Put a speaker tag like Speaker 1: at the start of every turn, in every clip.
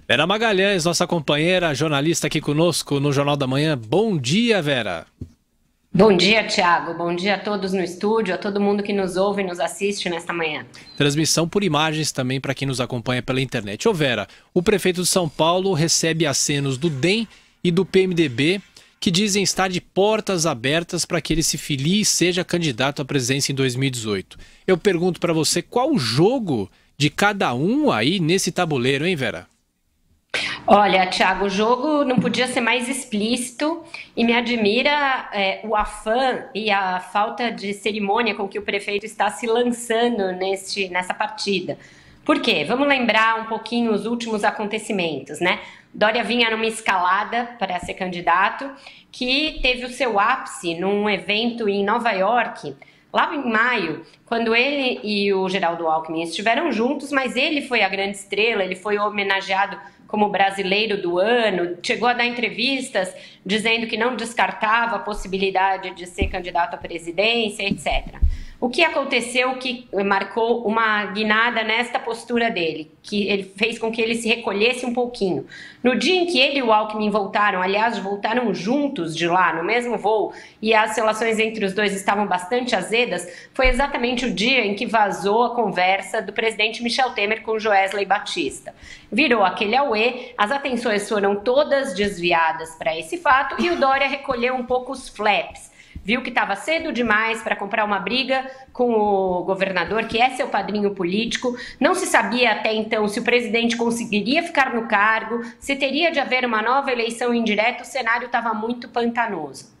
Speaker 1: Vera Magalhães, nossa companheira, jornalista aqui conosco no Jornal da Manhã. Bom dia, Vera.
Speaker 2: Bom dia, Thiago. Bom dia a todos no estúdio, a todo mundo que nos ouve e nos assiste nesta manhã.
Speaker 1: Transmissão por imagens também para quem nos acompanha pela internet. Ô Vera, o prefeito de São Paulo recebe acenos do DEM e do PMDB que dizem estar de portas abertas para que ele se filie e seja candidato à presidência em 2018. Eu pergunto para você, qual o jogo de cada um aí nesse tabuleiro, hein, Vera?
Speaker 2: Olha, Thiago, o jogo não podia ser mais explícito e me admira o afã e a falta de cerimônia com que o prefeito está se lançando nessa partida. Por quê? Vamos lembrar um pouquinho os últimos acontecimentos, né? Dória vinha numa escalada para ser candidato, que teve o seu ápice num evento em Nova York, lá em maio, quando ele e o Geraldo Alckmin estiveram juntos, mas ele foi a grande estrela, ele foi homenageado como brasileiro do ano, chegou a dar entrevistas dizendo que não descartava a possibilidade de ser candidato à presidência, etc. O que aconteceu que marcou uma guinada nesta postura dele, que ele fez com que ele se recolhesse um pouquinho. No dia em que ele e o Alckmin voltaram, aliás, voltaram juntos de lá, no mesmo voo, e as relações entre os dois estavam bastante azedas, foi exatamente o dia em que vazou a conversa do presidente Michel Temer com Joesley Batista. Virou aquele auê, as atenções foram todas desviadas para esse fato e o Dória recolheu um pouco os flaps. Viu que estava cedo demais para comprar uma briga com o governador, que é seu padrinho político. Não se sabia até então se o presidente conseguiria ficar no cargo, se teria de haver uma nova eleição indireta, o cenário estava muito pantanoso.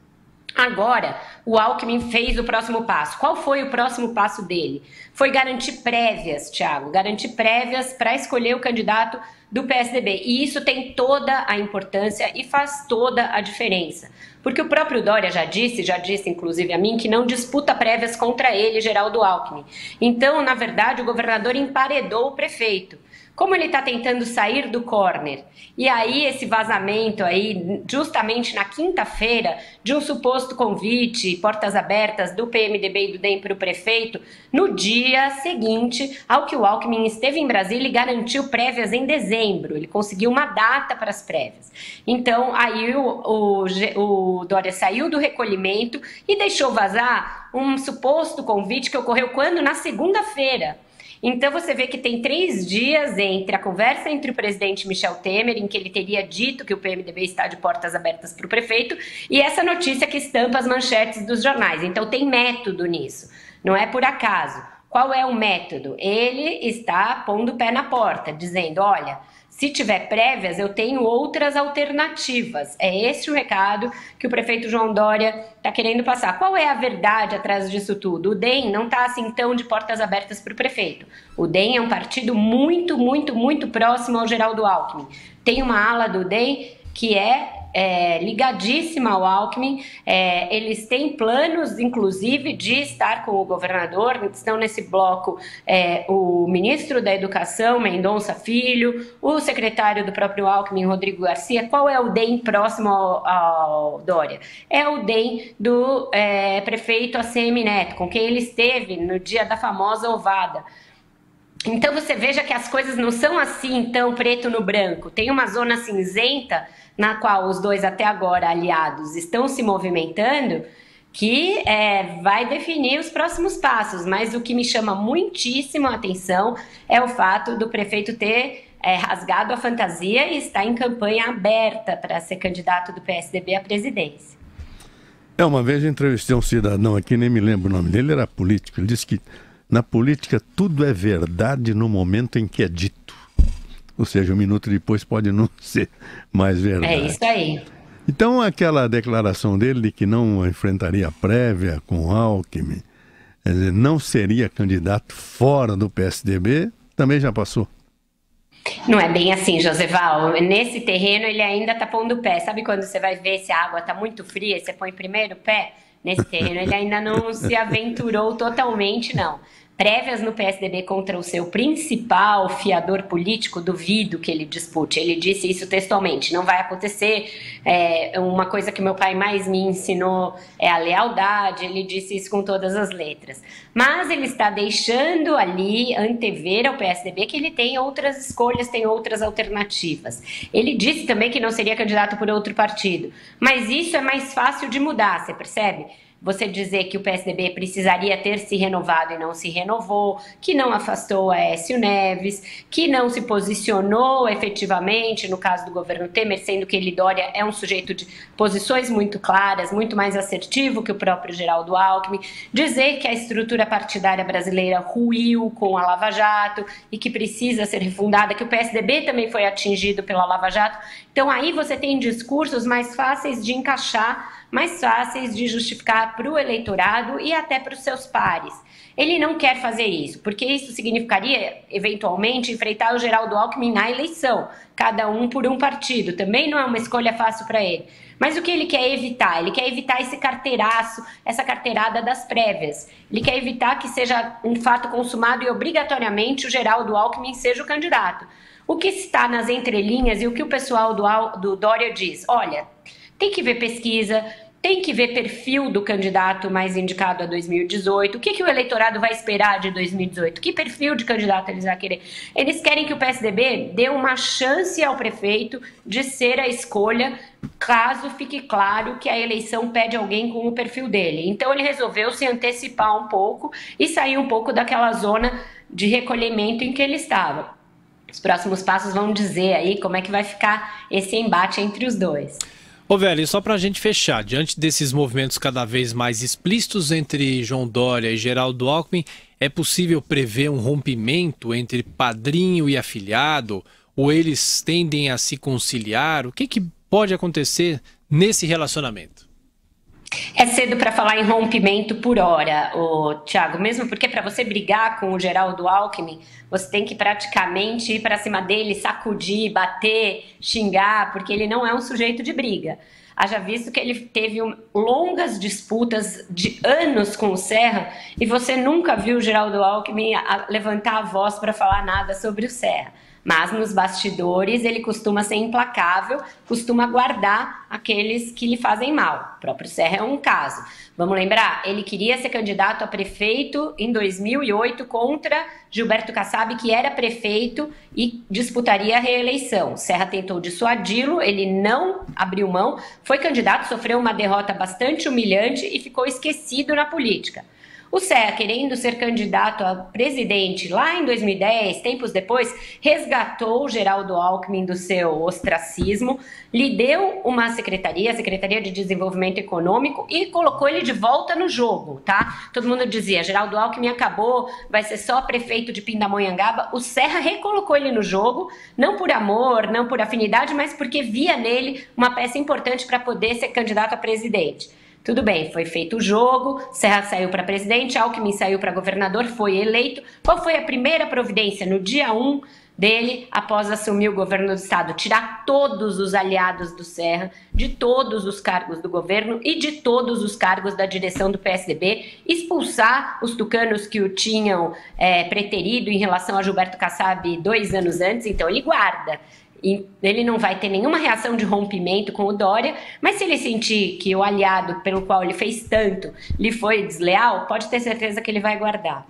Speaker 2: Agora, o Alckmin fez o próximo passo. Qual foi o próximo passo dele? Foi garantir prévias, Thiago, garantir prévias para escolher o candidato do PSDB. E isso tem toda a importância e faz toda a diferença. Porque o próprio Dória já disse inclusive a mim, que não disputa prévias contra ele, Geraldo Alckmin. Então, na verdade, o governador emparedou o prefeito. Como ele está tentando sair do corner, e aí esse vazamento aí, justamente na quinta-feira, de um suposto convite, portas abertas do PMDB e do DEM para o prefeito, no dia seguinte ao que o Alckmin esteve em Brasília e garantiu prévias em dezembro, ele conseguiu uma data para as prévias. Então, aí o Dória saiu do recolhimento e deixou vazar um suposto convite que ocorreu quando? Na segunda-feira. Então você vê que tem 3 dias entre a conversa entre o presidente Michel Temer, em que ele teria dito que o PMDB está de portas abertas para o prefeito, e essa notícia que estampa as manchetes dos jornais. Então tem método nisso, não é por acaso. Qual é o método? Ele está pondo o pé na porta, dizendo, olha, se tiver prévias, eu tenho outras alternativas. É esse o recado que o prefeito João Dória está querendo passar. Qual é a verdade atrás disso tudo? O DEM não está assim tão de portas abertas para o prefeito. O DEM é um partido muito, muito, muito próximo ao Geraldo Alckmin. Tem uma ala do DEM que é ligadíssima ao Alckmin, eles têm planos, inclusive, de estar com o governador, estão nesse bloco o ministro da Educação, Mendonça Filho, o secretário do próprio Alckmin, Rodrigo Garcia. Qual é o DEM próximo ao Dória? É o DEM do prefeito ACM Neto, com quem ele esteve no dia da famosa ovada. Então você veja que as coisas não são assim tão preto no branco, tem uma zona cinzenta na qual os dois até agora aliados estão se movimentando, que vai definir os próximos passos. Mas o que me chama muitíssimo a atenção é o fato do prefeito ter rasgado a fantasia e estar em campanha aberta para ser candidato do PSDB à presidência.
Speaker 3: Uma vez eu entrevistei um cidadão aqui, nem me lembro o nome dele, era político, ele disse que na política tudo é verdade no momento em que é dito. Ou seja, um minuto depois pode não ser mais verdade.
Speaker 2: É isso aí.
Speaker 3: Então aquela declaração dele de que não enfrentaria prévia com Alckmin, quer dizer, não seria candidato fora do PSDB, também já passou.
Speaker 2: Não é bem assim, Joseval. Nesse terreno ele ainda está pondo o pé. Sabe quando você vai ver se a água está muito fria e você põe primeiro o pé? Nesse terreno ele ainda não se aventurou totalmente, não. prévias no PSDB contra o seu principal fiador político, duvido que ele dispute. Ele disse isso textualmente, não vai acontecer. Uma coisa que meu pai mais me ensinou é a lealdade, ele disse isso com todas as letras. Mas ele está deixando ali antever ao PSDB que ele tem outras escolhas, tem outras alternativas. Ele disse também que não seria candidato por outro partido, mas isso é mais fácil de mudar, você percebe? Você dizer que o PSDB precisaria ter se renovado e não se renovou, que não afastou Aécio Neves, que não se posicionou efetivamente no caso do governo Temer, sendo que ele, Dória, é um sujeito de posições muito claras, muito mais assertivo que o próprio Geraldo Alckmin, dizer que a estrutura partidária brasileira ruiu com a Lava Jato e que precisa ser refundada, que o PSDB também foi atingido pela Lava Jato. Então aí você tem discursos mais fáceis de encaixar, mais fáceis de justificar para o eleitorado e até para os seus pares. Ele não quer fazer isso, porque isso significaria, eventualmente, enfrentar o Geraldo Alckmin na eleição, cada um por um partido. Também não é uma escolha fácil para ele. Mas o que ele quer evitar? Ele quer evitar esse carteiraço, essa carteirada das prévias. Ele quer evitar que seja um fato consumado e obrigatoriamente o Geraldo Alckmin seja o candidato. O que está nas entrelinhas e o que o pessoal do Dória diz? Olha, tem que ver pesquisa, tem que ver perfil do candidato mais indicado a 2018. O que o eleitorado vai esperar de 2018? Que perfil de candidato eles vão querer? Eles querem que o PSDB dê uma chance ao prefeito de ser a escolha, caso fique claro que a eleição pede alguém com o perfil dele. Então ele resolveu se antecipar um pouco e sair um pouco daquela zona de recolhimento em que ele estava. Os próximos passos vão dizer aí como é que vai ficar esse embate entre os dois.
Speaker 1: Ô, velho, e só pra gente fechar, diante desses movimentos cada vez mais explícitos entre João Dória e Geraldo Alckmin, é possível prever um rompimento entre padrinho e afilhado? Ou eles tendem a se conciliar? O que pode acontecer nesse relacionamento?
Speaker 2: É cedo para falar em rompimento por hora, Thiago, mesmo porque para você brigar com o Geraldo Alckmin, você tem que praticamente ir para cima dele, sacudir, bater, xingar, porque ele não é um sujeito de briga. Haja visto que ele teve longas disputas de anos com o Serra e você nunca viu o Geraldo Alckmin levantar a voz para falar nada sobre o Serra. Mas nos bastidores ele costuma ser implacável, costuma guardar aqueles que lhe fazem mal. O próprio Serra é um caso. Vamos lembrar, ele queria ser candidato a prefeito em 2008 contra Gilberto Kassab, que era prefeito e disputaria a reeleição. Serra tentou dissuadi-lo, ele não abriu mão, foi candidato, sofreu uma derrota bastante humilhante e ficou esquecido na política. O Serra, querendo ser candidato a presidente lá em 2010, tempos depois, resgatou o Geraldo Alckmin do seu ostracismo, lhe deu uma secretaria, a Secretaria de Desenvolvimento Econômico, e colocou ele de volta no jogo, tá? Todo mundo dizia, Geraldo Alckmin acabou, vai ser só prefeito de Pindamonhangaba. O Serra recolocou ele no jogo, não por amor, não por afinidade, mas porque via nele uma peça importante para poder ser candidato a presidente. Tudo bem, foi feito o jogo, Serra saiu para presidente, Alckmin saiu para governador, foi eleito. Qual foi a primeira providência no dia 1 dele, após assumir o governo do estado? Tirar todos os aliados do Serra, de todos os cargos do governo e de todos os cargos da direção do PSDB, expulsar os tucanos que o tinham preterido em relação a Gilberto Kassab 2 anos antes, então ele guarda. Ele não vai ter nenhuma reação de rompimento com o Dória, mas se ele sentir que o aliado pelo qual ele fez tanto lhe foi desleal, pode ter certeza que ele vai guardar.